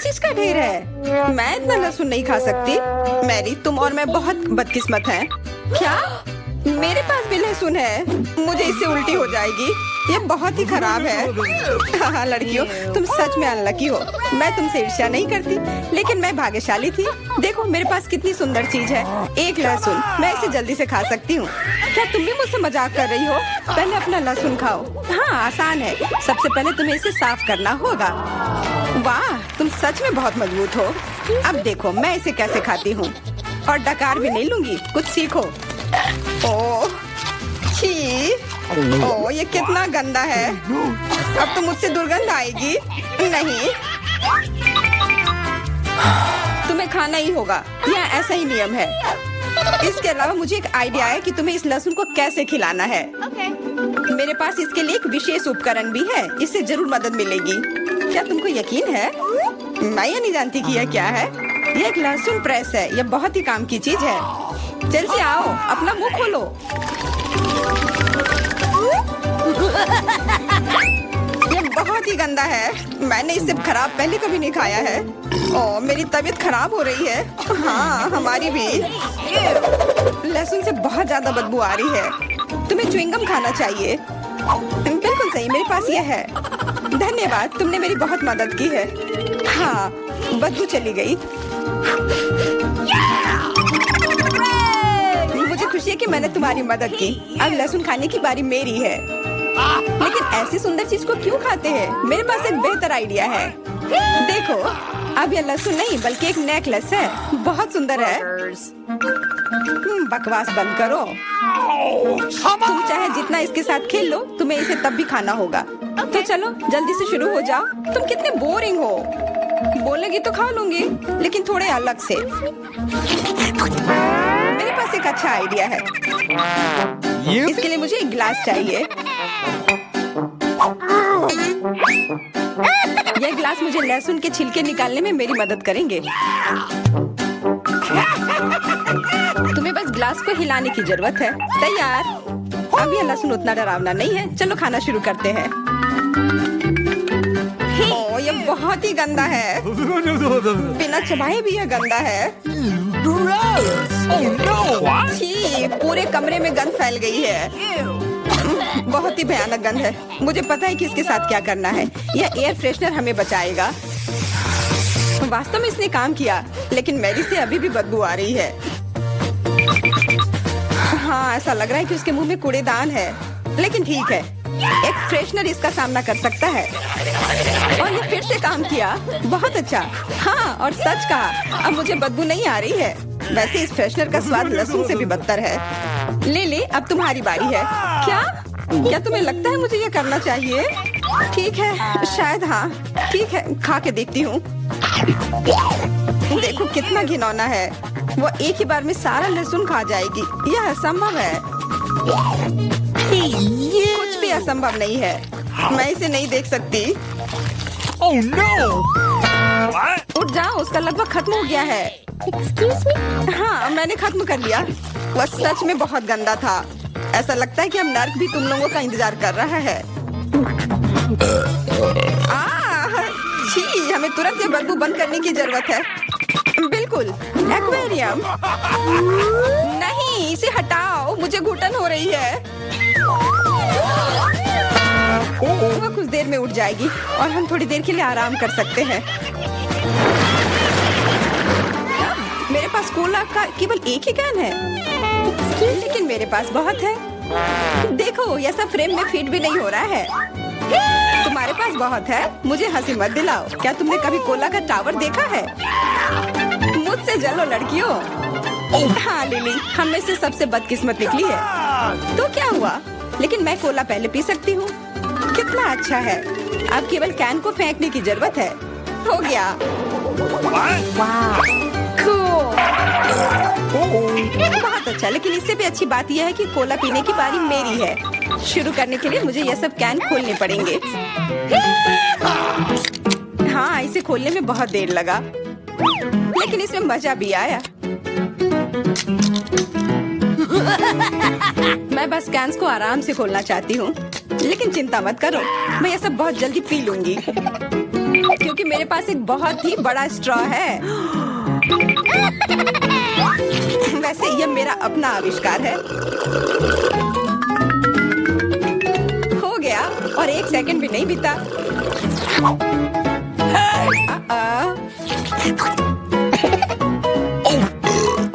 चीज का ढेर है। मैं इतना लहसुन नहीं खा सकती। मैरी, तुम और मैं बहुत बदकिस्मत हैं। क्या मेरे पास भी लहसुन है? मुझे इससे उल्टी हो जाएगी। ये बहुत ही खराब है। हाँ लड़कियों, तुम सच में अनलकी हो। मैं तुमसे ईर्ष्या नहीं करती, लेकिन मैं भाग्यशाली थी। देखो मेरे पास कितनी सुंदर चीज है, एक लहसुन। मैं इसे जल्दी से खा सकती हूँ। क्या तुम भी मुझसे मजाक कर रही हो? पहले अपना लहसुन खाओ। हाँ आसान है। सबसे पहले तुम्हें इसे साफ करना होगा। वाह, तुम सच में बहुत मजबूत हो। अब देखो मैं इसे कैसे खाती हूँ, और डकार भी नहीं लूंगी। कुछ सीखो। ओह छी, ओह ये कितना गंदा है। अब तो मुझसे दुर्गंध आएगी। नहीं, तुम्हें खाना ही होगा, यह ऐसा ही नियम है। इसके अलावा मुझे एक आइडिया है कि तुम्हें इस लहसुन को कैसे खिलाना है। मेरे पास इसके लिए एक विशेष उपकरण भी है, इससे जरूर मदद मिलेगी। क्या तुमको यकीन है? मैं ये नहीं जानती कि यह क्या है। यह एक लहसुन प्रेस है। यह बहुत ही काम की चीज है। जल्दी आओ, अपना मुंह खोलो। ये बहुत ही गंदा है। मैंने इससे खराब पहले कभी नहीं खाया है। ओह मेरी तबीयत खराब हो रही है। हाँ हमारी भी। लहसुन से बहुत ज्यादा बदबू आ रही है। तुम्हें च्युइंगम खाना चाहिए। बिल्कुल सही, मेरे पास यह है। धन्यवाद, तुमने मेरी बहुत मदद की है। हाँ बदबू चली गई। मुझे खुशी है कि मैंने तुम्हारी मदद की। अब लहसुन खाने की बारी मेरी है। लेकिन ऐसी सुंदर चीज को क्यों खाते हैं? मेरे पास एक बेहतर आइडिया है। देखो, अब यह लहसुन नहीं बल्कि एक नेकलेस है। बहुत सुंदर है। बकवास बंद करो। तुम चाहे जितना इसके साथ खेल लो, तुम्हें इसे तब भी खाना होगा। तो चलो जल्दी से शुरू हो जाओ। तुम कितने बोरिंग हो। बोलेगी तो खा लूंगी, लेकिन थोड़े अलग से। मेरे पास एक अच्छा आइडिया है। इसके लिए मुझे एक गिलास चाहिए। यह गिलास मुझे लहसुन के छिलके निकालने में मेरी मदद करेंगे। तुम्हें बस गिलास को हिलाने की जरूरत है। तैयार। अब यह लहसुन उतना डरावना नहीं है। चलो खाना शुरू करते हैं। ओह यह बहुत ही गंदा है। बिना चबाए भी यह गंदा है। छी, पूरे कमरे में गंध फैल गई है। बहुत ही भयानक गंध है। मुझे पता है कि इसके साथ क्या करना है। यह एयर फ्रेशनर हमें बचाएगा। वास्तव में इसने काम किया, लेकिन मैरी से अभी भी बदबू आ रही है। हाँ ऐसा लग रहा है कि उसके मुंह में कूड़ेदान है, लेकिन ठीक है, एक फ्रेशनर इसका सामना कर सकता है। और ये फिर से काम किया। बहुत अच्छा। हाँ और सच कहा, अब मुझे बदबू नहीं आ रही है। वैसे इस फ्रेशनर का स्वाद लहसुन से भी बदतर है। ले, अब तुम्हारी बारी है। क्या तुम्हें लगता है मुझे ये करना चाहिए? ठीक है, शायद हाँ। ठीक है, खा के देखती हूँ। देखो कितना घिनौना है। वो एक ही बार में सारा लहसुन खा जाएगी। यह असंभव है। कुछ भी असंभव नहीं है। मैं इसे नहीं देख सकती। Oh no! उठ जाओ, उसका लगभग खत्म हो गया है। Excuse me? हाँ मैंने खत्म कर लिया। वह सच में बहुत गंदा था। ऐसा लगता है कि अब नर्क भी तुम लोगों का इंतजार कर रहा है। छी, हमें तुरंत ये बदबू बंद करने की जरूरत है। बिल्कुल, एक्वेरियम। नहीं, इसे हटाओ, मुझे घुटन हो रही है। वह कुछ देर में उठ जाएगी और हम थोड़ी देर के लिए आराम कर सकते हैं। मेरे पास कोला का केवल एक ही कैन है, लेकिन मेरे पास बहुत है। देखो यह सब फ्रेम में फिट भी नहीं हो रहा है। तुम्हारे पास बहुत है, मुझे हंसी मत दिलाओ। क्या तुमने कभी कोला का टावर देखा है? मुझसे जलो लड़कियों। हाँ लिली, हम में से सबसे बदकिस्मत निकली है। तो क्या हुआ? लेकिन मैं कोला पहले पी सकती हूँ। कितना अच्छा है। अब केवल कैन को फेंकने की जरूरत है। हो गया। बहुत अच्छा, लेकिन इससे भी अच्छी बात यह है कि कोला पीने की बारी मेरी है। शुरू करने के लिए मुझे यह सब कैन खोलने पड़ेंगे। हाँ इसे खोलने में बहुत देर लगा, लेकिन इसमें मजा भी आया। मैं बस कैंस को आराम से खोलना चाहती हूँ, लेकिन चिंता मत करो, मैं यह सब बहुत जल्दी पी लूंगी। क्योंकि मेरे पास एक बहुत ही बड़ा स्ट्रॉ है। वैसे यह मेरा अपना आविष्कार है। हो गया और 1 सेकंड भी नहीं बीता।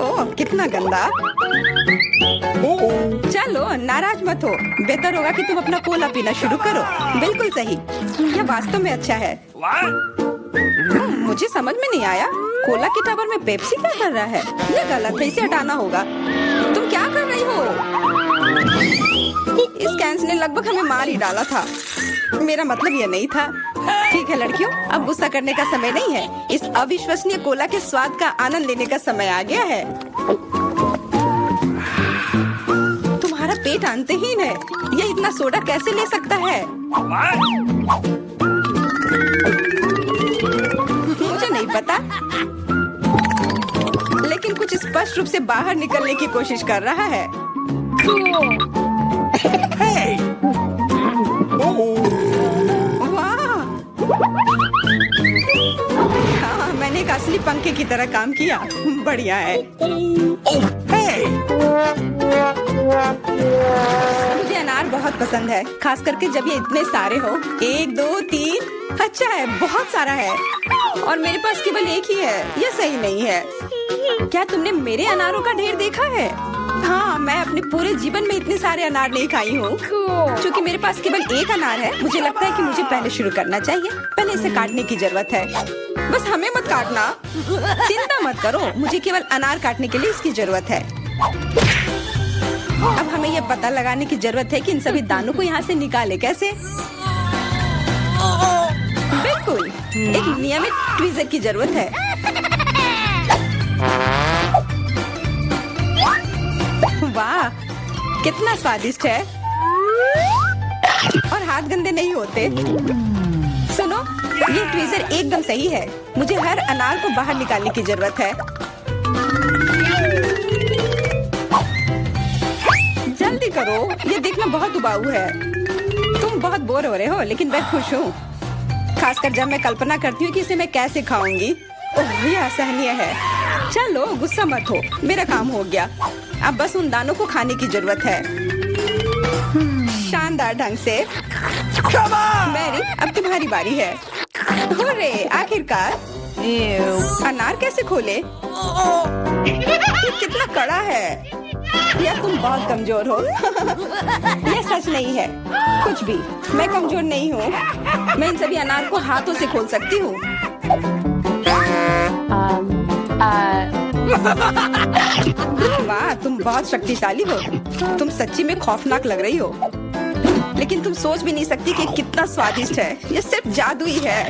ओह, कितना गंदा। चलो नाराज मत हो, बेहतर होगा कि तुम अपना कोला पीना शुरू करो। बिल्कुल सही, यह वास्तव में अच्छा है। मुझे समझ में नहीं आया, कोला के टावर में पेप्सी क्या कर रहा है? यह गलत है, इसे हटाना होगा। तुम क्या कर रही हो? इस कैंस ने लगभग हमें मार ही डाला था। मेरा मतलब यह नहीं था। ठीक है लड़कियों, अब गुस्सा करने का समय नहीं है। इस अविश्वसनीय कोला के स्वाद का आनंद लेने का समय आ गया है। तुम्हारा पेट अंतहीन है। यह इतना सोडा कैसे ले सकता है? मुझे नहीं पता, लेकिन कुछ स्पष्ट रूप से बाहर निकलने की कोशिश कर रहा है। वाह! हाँ, मैंने एक असली पंखे की तरह काम किया। बढ़िया है। मुझे अनार बहुत पसंद है, खास करके जब ये इतने सारे हो। 1 2 3। अच्छा है, बहुत सारा है और मेरे पास केवल एक ही है। यह सही नहीं है। क्या तुमने मेरे अनारों का ढेर देखा है? हाँ, मैं अपने पूरे जीवन में इतने सारे अनार नहीं खाई हूँ। क्योंकि मेरे पास केवल एक अनार है, मुझे लगता है कि मुझे पहले शुरू करना चाहिए। पहले इसे काटने की जरूरत है। बस हमें मत काटना। चिंता मत करो, मुझे केवल अनार काटने के लिए इसकी जरूरत है। अब हमें यह पता लगाने की जरूरत है कि इन सभी दानों को यहाँ से निकाले कैसे। बिल्कुल, एक नियमित ट्वीजर की जरूरत है। वाह, कितना स्वादिष्ट है और हाथ गंदे नहीं होते। सुनो, ये ट्वीजर एकदम सही है। मुझे हर अनार को बाहर निकालने की जरूरत है। जल्दी करो, ये देखना बहुत उबाऊ है। तुम बहुत बोर हो रहे हो, लेकिन मैं खुश हूँ, खासकर जब मैं कल्पना करती हूँ कि इसे मैं कैसे खाऊंगी। ओह, यह असहनीय है। चलो गुस्सा मत हो, मेरा काम हो गया। अब बस उन दानों को खाने की जरूरत है, शानदार ढंग से। मैरी, अब तुम्हारी बारी है। हुर्रे, आखिरकार। अनार कैसे खोले? ये कितना कड़ा है। या तुम बहुत कमजोर हो। यह सच नहीं है। कुछ भी, मैं कमजोर नहीं हूँ। मैं इन सभी अनार को हाथों से खोल सकती हूँ। वाह, तुम बहुत शक्तिशाली हो। तुम सच्ची में खौफनाक लग रही हो, लेकिन तुम सोच भी नहीं सकती कि कितना स्वादिष्ट है। ये सिर्फ जादू ही है।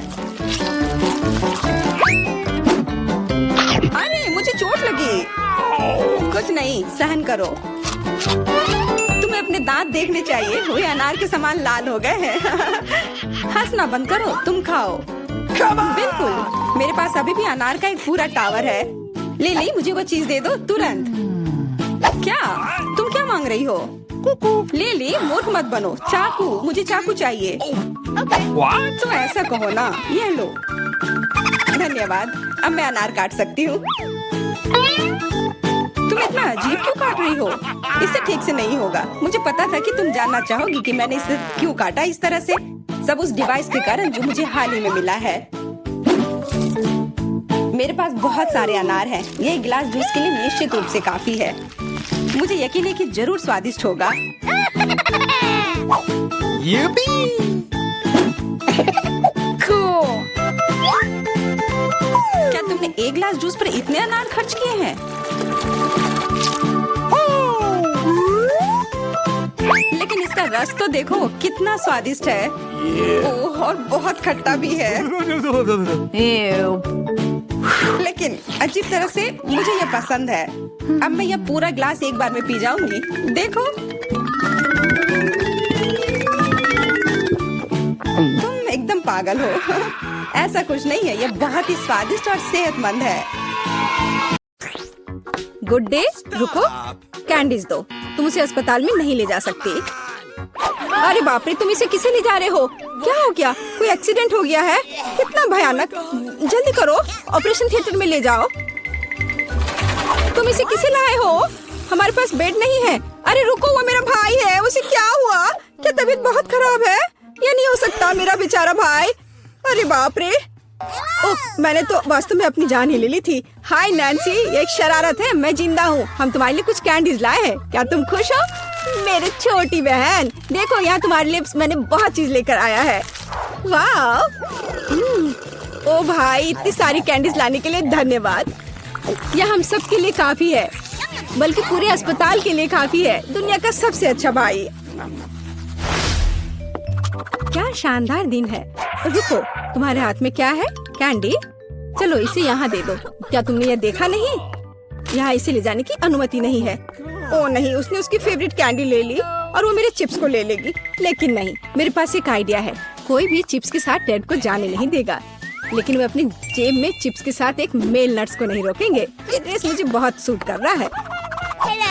अरे, मुझे चोट लगी। कुछ नहीं, सहन करो। तुम्हें अपने दांत देखने चाहिए, वे अनार के समान लाल हो गए हैं। हंसना बंद करो, तुम खाओ। बिल्कुल, मेरे पास अभी भी अनार का एक पूरा टावर है। ले, मुझे वो चीज दे दो तुरंत। क्या तुम क्या मांग रही हो? ले, मूर्ख मत बनो। चाकू, मुझे चाकू चाहिए। तो ऐसा कहो ना। ये लो। धन्यवाद, अब मैं अनार काट सकती हूँ। तुम इतना अजीब क्यों काट रही हो? इससे ठीक से नहीं होगा। मुझे पता था कि तुम जानना चाहोगी कि मैंने इसे क्यों काटा इस तरह से। सब उस डिवाइस के कारण जो मुझे हाल ही में मिला है। मेरे पास बहुत सारे अनार हैं। ये एक गिलास जूस के लिए निश्चित रूप से काफी है। मुझे यकीन है कि जरूर स्वादिष्ट होगा। क्या तुमने एक गिलास जूस पर इतने अनार खर्च किए हैं? लेकिन इसका रस तो देखो, कितना स्वादिष्ट है। ओह, और बहुत खट्टा भी है। लेकिन अजीब तरह से मुझे यह पसंद है। अब मैं यह पूरा ग्लास एक बार में पी जाऊंगी। देखो, तुम एकदम पागल हो। ऐसा कुछ नहीं है, यह बहुत ही स्वादिष्ट और सेहतमंद है। गुड डे, रुको, कैंडीज दो। तुम उसे अस्पताल में नहीं ले जा सकती। अरे बाप रे, तुम इसे किसे ले जा रहे हो? क्या हो गया? कोई एक्सीडेंट हो गया है? कितना भयानक! जल्दी करो, ऑपरेशन थिएटर में ले जाओ। तुम इसे किसे लाए हो? हमारे पास बेड नहीं है। अरे रुको, वो मेरा भाई है। उसे क्या हुआ? क्या तबीयत बहुत खराब है? ये नहीं हो सकता, मेरा बेचारा भाई। अरे बाप रे! ओह, मैंने तो वास्तव में अपनी जान ही ले ली थी। हाय नैन्सी, ये एक शरारत है। मैं जिंदा हूँ। हम तुम्हारे लिए कुछ कैंडीज लाए हैं। क्या तुम खुश हो? मेरी छोटी बहन, देखो यहाँ तुम्हारे लिए मैंने बहुत चीज लेकर आया है। वाह! ओ भाई, इतनी सारी कैंडीज लाने के लिए धन्यवाद। यह हम सब के लिए काफी है, बल्कि पूरे अस्पताल के लिए काफी है। दुनिया का सबसे अच्छा भाई। क्या शानदार दिन है। रुको, तुम्हारे हाथ में क्या है? कैंडी? चलो इसे यहाँ दे दो। क्या तुमने ये देखा नहीं? यहाँ इसे ले जाने की अनुमति नहीं है। ओ नहीं, उसने उसकी फेवरेट कैंडी ले ली और वो मेरे चिप्स को ले लेगी। लेकिन नहीं, मेरे पास एक आइडिया है। कोई भी चिप्स के साथ टेड को जाने नहीं देगा, लेकिन वे अपनी जेब में चिप्स के साथ एक मेल नट्स को नहीं रोकेंगे। ये ड्रेस मुझे बहुत सूट कर रहा है।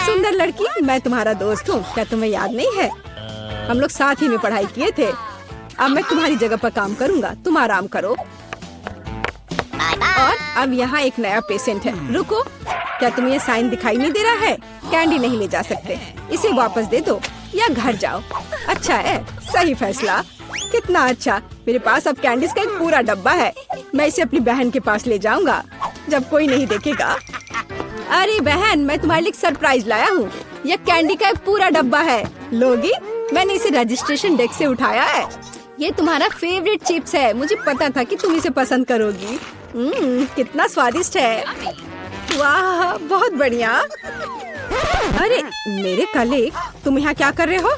सुंदर लड़की, मैं तुम्हारा दोस्त हूँ। क्या तुम्हें याद नहीं है? हम लोग साथ ही में पढ़ाई किए थे। अब मैं तुम्हारी जगह पर काम करूँगा, तुम आराम करो। और अब यहाँ एक नया पेशेंट है। रुको, क्या तुम्हें ये साइन दिखाई नहीं दे रहा है? कैंडी नहीं ले जा सकते। इसे वापस दे दो या घर जाओ। अच्छा है, सही फैसला। कितना अच्छा! मेरे पास अब कैंडीज का एक पूरा डब्बा है। मैं इसे अपनी बहन के पास ले जाऊंगा जब कोई नहीं देखेगा। अरे बहन, मैं तुम्हारे लिए एक सरप्राइज लाया हूँ। यह कैंडी का एक पूरा डब्बा है। लोगी? मैंने इसे रजिस्ट्रेशन डेस्क से उठाया है। ये तुम्हारा फेवरेट चिप्स है। मुझे पता था कि तुम इसे पसंद करोगी। कितना स्वादिष्ट है। वाह, बहुत बढ़िया। अरे मेरे कलीग, तुम यहाँ क्या कर रहे हो?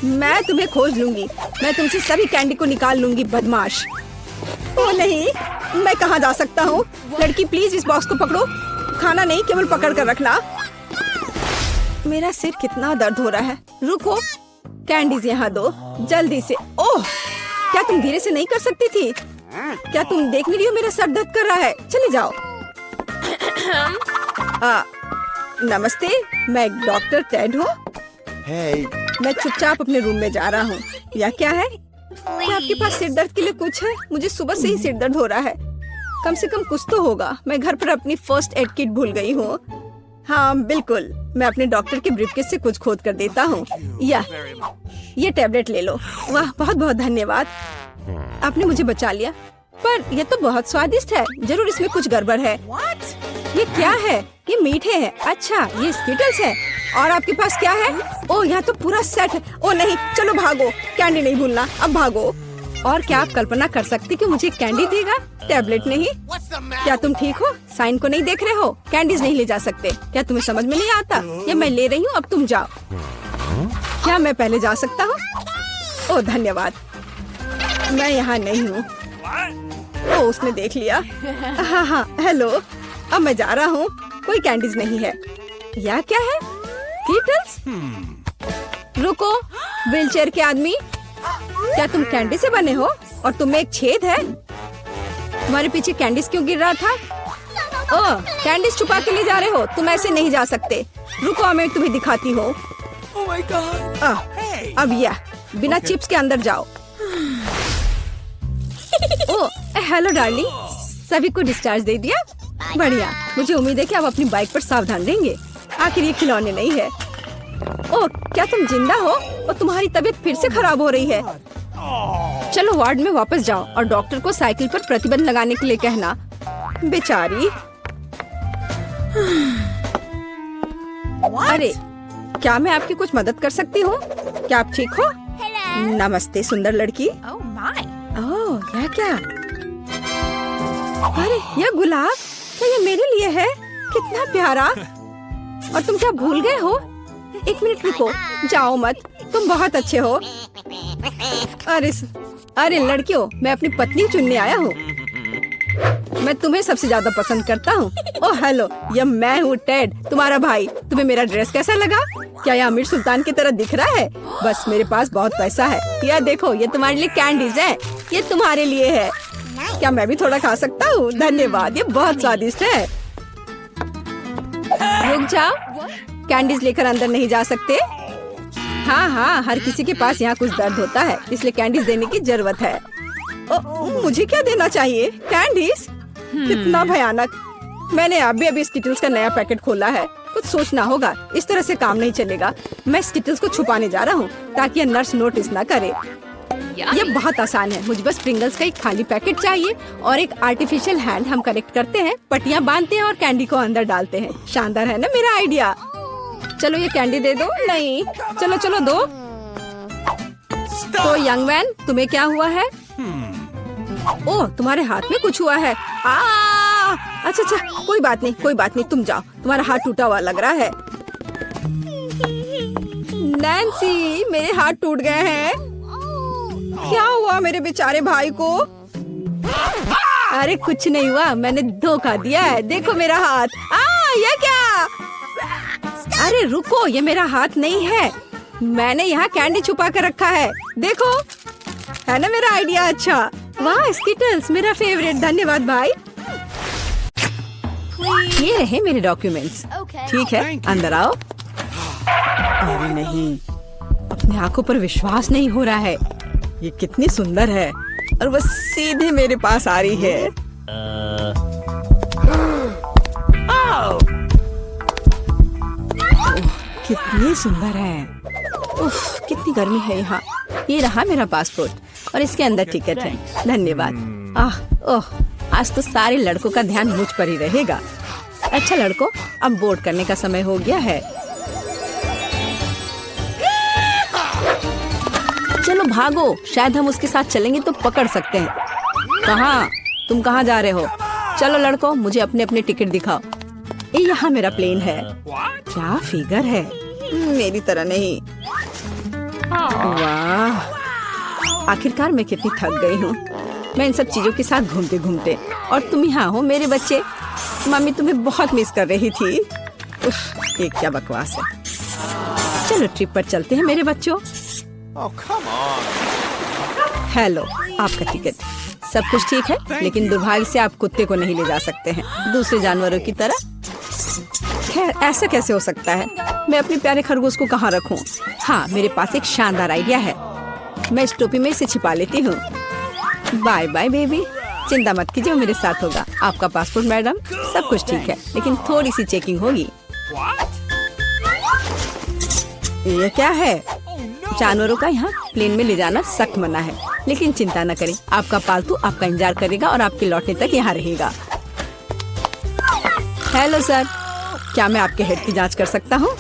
मैं तुम्हें खोज लूंगी। मैं तुमसे सभी कैंडी को निकाल लूंगी, बदमाश। ओ नहीं, मैं कहाँ जा सकता हूँ? लड़की प्लीज इस बॉक्स को पकड़ो। खाना नहीं, केवल पकड़ कर रखना। मेरा सिर कितना दर्द हो रहा है। रुको, कैंडीज यहाँ दो जल्दी से। ओह, क्या तुम धीरे से नहीं कर सकती थी? क्या तुम देख नहीं रही हो मेरा सर दर्द कर रहा है? चले जाओ। नमस्ते, मैं डॉक्टर टेड हूँ। मैं चुपचाप अपने रूम में जा रहा हूँ। या क्या है? क्या आपके पास सिर दर्द के लिए कुछ है? मुझे सुबह से ही सिर दर्द हो रहा है। कम से कम कुछ तो होगा। मैं घर पर अपनी फर्स्ट एड किट भूल गई हूँ। हाँ बिल्कुल, मैं अपने डॉक्टर के ब्रीफकेस से कुछ खोद कर देता हूँ। या ये टैबलेट ले लो। वाह, बहुत बहुत धन्यवाद, आपने मुझे बचा लिया। पर यह तो बहुत स्वादिष्ट है। जरूर इसमें कुछ गड़बड़ है। ये क्या है? ये मीठे हैं। अच्छा, ये स्किटल्स है। और आपके पास क्या है? ओह, यहाँ तो पूरा सेट है। ओह नहीं, चलो भागो, कैंडी नहीं भूलना। अब भागो। और क्या आप कल्पना कर सकते कि मुझे कैंडी देगा, टैबलेट नहीं? क्या तुम ठीक हो? साइन को नहीं देख रहे हो? कैंडीज नहीं ले जा सकते। क्या तुम्हें समझ में नहीं आता? ये मैं ले रही हूँ, अब तुम जाओ। क्या मैं पहले जा सकता हूँ? ओह धन्यवाद, मैं यहाँ नहीं हूँ। ओह, उसने देख लिया। हाँ हाँ, हेलो, अब मैं जा रहा हूँ। कोई कैंडीज नहीं है। यह क्या है? कीटल्स? रुको, व्हीलचेयर के आदमी, क्या तुम कैंडी से बने हो? और तुम्हें एक छेद है? तुम्हारे पीछे कैंडीज क्यों गिर रहा था? ओह, कैंडीज छुपा के ले जा रहे हो? तुम ऐसे नहीं जा सकते। रुको, मैं तुम्हें दिखाती हूँ। Oh my God! अब यह बिना चिप्स के अंदर जाओ। ओह, हेलो डार्लिंग, सभी को डिस्चार्ज दे दिया? बढ़िया, मुझे उम्मीद है कि आप अपनी बाइक पर सावधान रहेंगे। आखिर ये खिलौने नहीं है। ओह, क्या तुम जिंदा हो? और तुम्हारी तबीयत फिर से खराब हो रही है। चलो वार्ड में वापस जाओ और डॉक्टर को साइकिल पर प्रतिबंध लगाने के लिए कहना। बेचारी। अरे, क्या मैं आपकी कुछ मदद कर सकती हूँ? क्या आप ठीक हो? नमस्ते सुंदर लड़की। Oh my! ओह, यह क्या? अरे, यह गुलाब, क्या ये मेरे लिए है? कितना प्यारा। और तुम क्या भूल गए हो? एक मिनट रुको, जाओ मत, तुम बहुत अच्छे हो। अरे लड़कियों, मैं अपनी पत्नी चुनने आया हूँ। मैं तुम्हें सबसे ज्यादा पसंद करता हूँ। ओह हेलो, यह मैं हूँ टेड, तुम्हारा भाई। तुम्हें मेरा ड्रेस कैसा लगा? क्या यह अमीर सुल्तान की तरह दिख रहा है? बस मेरे पास बहुत पैसा है। यह देखो, ये तुम्हारे लिए कैंडीज है। ये तुम्हारे लिए है। क्या मैं भी थोड़ा खा सकता हूँ? धन्यवाद, ये बहुत स्वादिष्ट है। रुक जाओ, कैंडीज लेकर अंदर नहीं जा सकते। हाँ हाँ, हर किसी के पास यहाँ कुछ दर्द होता है, इसलिए कैंडीज देने की जरूरत है। मुझे क्या देना चाहिए? कैंडीज? कितना भयानक। मैंने अभी स्किटल्स का नया पैकेट खोला है। कुछ सोचना होगा, इस तरह से काम नहीं चलेगा। मैं स्किटल्स को छुपाने जा रहा हूँ ताकि ये नर्स नोटिस ना करे। ये बहुत आसान है। मुझे बस प्रिंगल्स का एक खाली पैकेट चाहिए और एक आर्टिफिशियल हैंड हम कलेक्ट करते हैं, पट्टियाँ बांधते हैं और कैंडी को अंदर डालते हैं। शानदार है ना मेरा आइडिया? चलो ये कैंडी दे दो। नहीं, चलो दो। तो यंग मैन, तुम्हें क्या हुआ है? ओह, तुम्हारे हाथ में कुछ हुआ है। अच्छा, कोई बात नहीं, तुम जाओ। तुम्हारा हाथ टूटा हुआ लग रहा है। नैन्सी, मेरे हाथ टूट गए हैं। क्या हुआ मेरे बेचारे भाई को? अरे कुछ नहीं हुआ, मैंने धोखा दिया है। देखो मेरा हाथ। ये क्या? अरे रुको, ये मेरा हाथ नहीं है। मैंने यहाँ कैंडी छुपा कर रखा है। देखो, है ना मेरा आइडिया अच्छा? वाह, स्किटल्स मेरा फेवरेट। धन्यवाद भाई। ये रहे मेरे डॉक्यूमेंट्स। ठीक है, अंदर आओ। अरे नहीं, अपने आंखों पर विश्वास नहीं हो रहा है। ये कितनी सुंदर है और वो सीधे मेरे पास आ रही है। कितनी सुंदर है। उफ, कितनी गर्मी है यहाँ। ये रहा मेरा पासपोर्ट और इसके अंदर टिकट है। धन्यवाद। ओह, आज तो सारे लड़कों का ध्यान मुझ पर ही रहेगा। अच्छा लड़कों, अब बोर्ड करने का समय हो गया है। चलो भागो, शायद हम उसके साथ चलेंगे तो पकड़ सकते हैं। कहाँ? तुम कहाँ जा रहे हो? चलो लड़कों, मुझे अपने अपने टिकट दिखाओ। ये यहाँ मेरा प्लेन है। क्या फिगर है, मेरी तरह नहीं। वाह, आखिरकार मैं कितनी थक गई हूँ। मैं इन सब चीजों के साथ घूमते घूमते, और तुम यहाँ हो मेरे बच्चे। मम्मी तुम्हें बहुत मिस कर रही थी। उफ, ये क्या बकवास है। चलो ट्रिप पर चलते हैं मेरे बच्चों। हेलो, आपका टिकट। सब कुछ ठीक है, लेकिन दुर्भाग्य से आप कुत्ते को नहीं ले जा सकते हैं दूसरे जानवरों की तरह। खैर, ऐसा कैसे हो सकता है? मैं अपने प्यारे खरगोश को कहाँ रखूं? हाँ, मेरे पास एक शानदार आइडिया है। मैं इस टोपी में इसे छिपा लेती हूँ। बाय बाय बेबी, चिंता मत कीजिए, वो मेरे साथ होगा। आपका पासपोर्ट मैडम, सब कुछ ठीक है, लेकिन थोड़ी सी चेकिंग होगी। ये क्या है? जानवरों का यहाँ प्लेन में ले जाना सख्त मना है, लेकिन चिंता न करें, आपका पालतू आपका इंतजार करेगा और आपके लौटने तक यहाँ रहेगा। हेलो सर, क्या मैं आपके हेड की जांच कर सकता हूँ?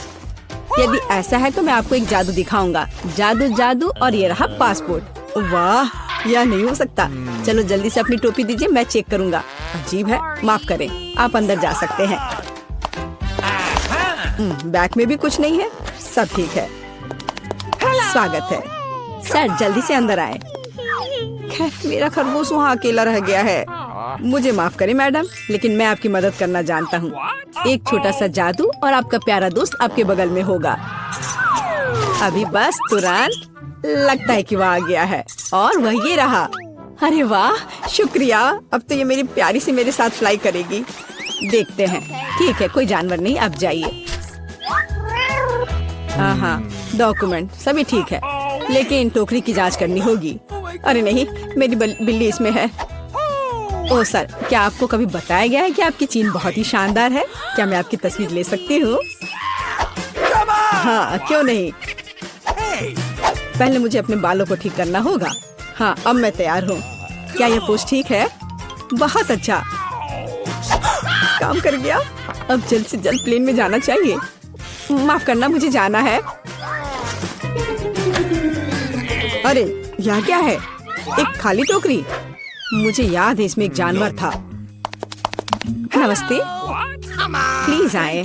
यदि ऐसा है तो मैं आपको एक जादू दिखाऊंगा। जादू, और ये रहा पासपोर्ट। वाह, यह नहीं हो सकता। चलो जल्दी से अपनी टोपी दीजिए, मैं चेक करूंगा। अजीब है, माफ करें, आप अंदर जा सकते हैं। बैग में भी कुछ नहीं है, सब ठीक है। स्वागत है सर, जल्दी से अंदर आए। खैर, मेरा खरगोश वहाँ अकेला रह गया है। मुझे माफ करें मैडम, लेकिन मैं आपकी मदद करना जानता हूँ। एक छोटा सा जादू और आपका प्यारा दोस्त आपके बगल में होगा। अभी बस तुरंत। लगता है कि वह आ गया है, और वह ये रहा। अरे वाह, शुक्रिया। अब तो ये मेरी प्यारी सी मेरे साथ फ्लाई करेगी। देखते हैं। ठीक है, कोई जानवर नहीं, अब जाइए। हाँ, डॉक्यूमेंट सभी ठीक है, लेकिन टोकरी की जांच करनी होगी। अरे नहीं, मेरी बिल्ली इसमें है। ओह सर, क्या आपको कभी बताया गया है कि आपकी चीन बहुत ही शानदार है? क्या मैं आपकी तस्वीर ले सकती हूँ? हाँ, क्यों नहीं। पहले मुझे अपने बालों को ठीक करना होगा। हाँ, अब मैं तैयार हूँ। क्या यह पोस्ट ठीक है? बहुत अच्छा, काम कर गया। अब जल्द से जल्द प्लेन में जाना चाहिए। माफ करना, मुझे जाना है। अरे यह क्या है? एक खाली टोकरी। मुझे याद है इसमें एक जानवर था। नमस्ते, प्लीज आए।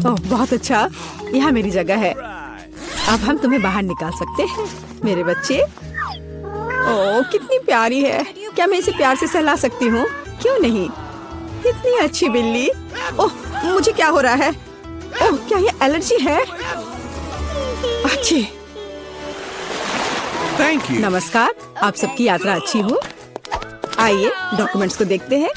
ओह बहुत अच्छा, यहाँ मेरी जगह है। अब हम तुम्हें बाहर निकाल सकते हैं मेरे बच्चे। ओह कितनी प्यारी है। क्या मैं इसे प्यार से सहला सकती हूँ? क्यों नहीं, कितनी अच्छी बिल्ली। ओह मुझे क्या हो रहा है? ओह क्या ये एलर्जी है? अच्छी। Thank you. नमस्कार, आप सबकी यात्रा अच्छी हो। आइए डॉक्यूमेंट्स को देखते हैं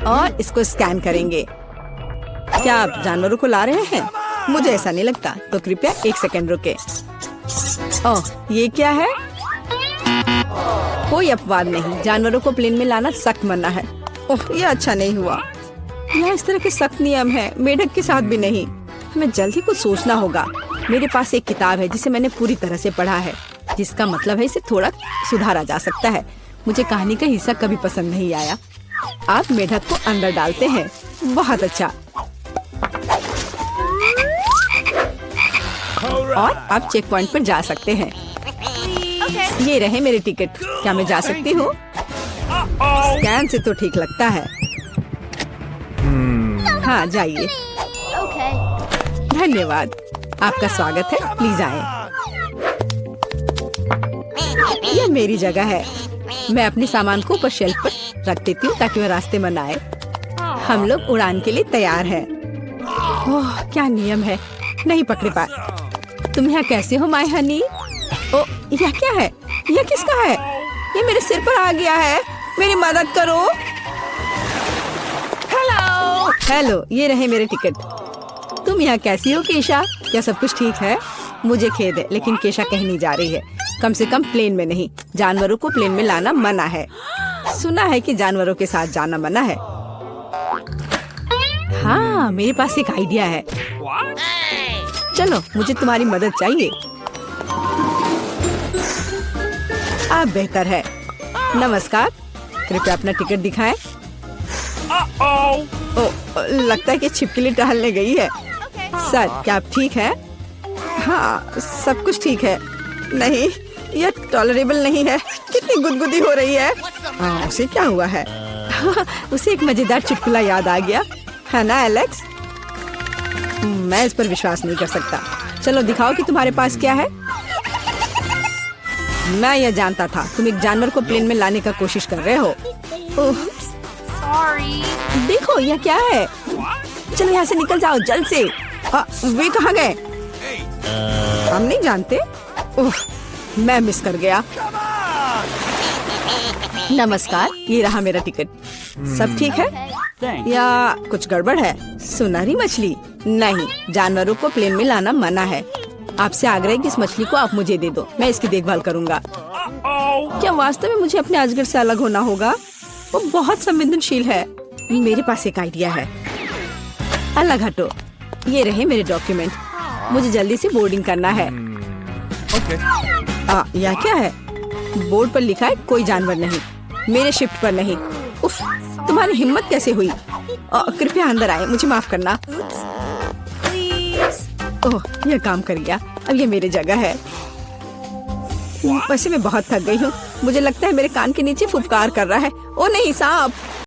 और इसको स्कैन करेंगे। क्या आप जानवरों को ला रहे हैं? मुझे ऐसा नहीं लगता, तो कृपया 1 सेकंड रुके। ओह ये क्या है? कोई अपवाद नहीं, जानवरों को प्लेन में लाना सख्त मना है। ओह, ये अच्छा नहीं हुआ। यहाँ इस तरह के सख्त नियम हैं, मेढक के साथ भी नहीं। हमें जल्दी कुछ सोचना होगा। मेरे पास एक किताब है जिसे मैंने पूरी तरह से पढ़ा है, जिसका मतलब है इसे थोड़ा सुधारा जा सकता है। मुझे कहानी का हिस्सा कभी पसंद नहीं आया। आप मेढक को अंदर डालते हैं, बहुत अच्छा। और आप चेक पॉइंट पर जा सकते हैं। ये रहे मेरे टिकट। क्या मैं जा सकती हूँ? स्कैन से तो ठीक लगता है। हाँ, जाइए। Okay. धन्यवाद, आपका स्वागत है, प्लीज आए। यह मेरी जगह है। मैं अपने सामान को ऊपर शेल्फ पर रख देती हूँ ताकि वह रास्ते में न आए। हम लोग उड़ान के लिए तैयार हैं। ओह, क्या नियम है, नहीं पकड़े पाए। तुम यहाँ कैसे हो माय हनी? ओ, यह क्या है? यह किसका है? ये मेरे सिर पर आ गया है, मेरी मदद करो। हेलो, ये रहे मेरे टिकट। तुम यहाँ कैसी हो केशा? क्या सब कुछ ठीक है? मुझे खेद है, लेकिन केशा कहीं नहीं जा रही है, कम से कम प्लेन में नहीं। जानवरों को प्लेन में लाना मना है। सुना है कि जानवरों के साथ जाना मना है। हाँ, मेरे पास एक आइडिया है। चलो, मुझे तुम्हारी मदद चाहिए। आप बेहतर है। नमस्कार, कृपया अपना टिकट दिखाएं। ओ, लगता है कि छिपकली टहलने गई है। सर, क्या आप ठीक है? हाँ, सब कुछ ठीक है। नहीं, यह टॉलरेबल नहीं है। कितनी गुदगुदी हो रही है। हाँ, उसे क्या हुआ है? उसे एक मजेदार चुटकुला याद आ गया है ना एलेक्स? मैं इस पर विश्वास नहीं कर सकता। चलो दिखाओ कि तुम्हारे पास क्या है। मैं यह जानता था, तुम एक जानवर को प्लेन में लाने का कोशिश कर रहे हो। ओह, Sorry. देखो यह क्या है। चलो यहाँ से निकल जाओ जल्द से। वे कहाँ गए? हम नहीं जानते। ओह, मैं मिस कर गया। नमस्कार, ये रहा मेरा टिकट। सब ठीक है या कुछ गड़बड़ है? सुनहरी मछली? नहीं, जानवरों को प्लेन में लाना मना है। आपसे आग्रह है कि इस मछली को आप मुझे दे दो, मैं इसकी देखभाल करूंगा। क्या वास्तव में मुझे अपने अजगर से अलग होना होगा? वो बहुत संवेदनशील है। मेरे पास एक आइडिया है। अलग हटो। ये रहे मेरे डॉक्यूमेंट। मुझे जल्दी से बोर्डिंग करना है। यह क्या है? बोर्ड पर लिखा है कोई जानवर नहीं, मेरे शिफ्ट पर नहीं। उफ, तुम्हारी हिम्मत कैसे हुई? कृपया अंदर आए, मुझे माफ करना। ओह, यह काम कर गया। अब ये मेरी जगह है। वैसे मैं बहुत थक गई हूँ। मुझे लगता है मेरे कान के नीचे फुफकार कर रहा है। ओ नहीं, सांप!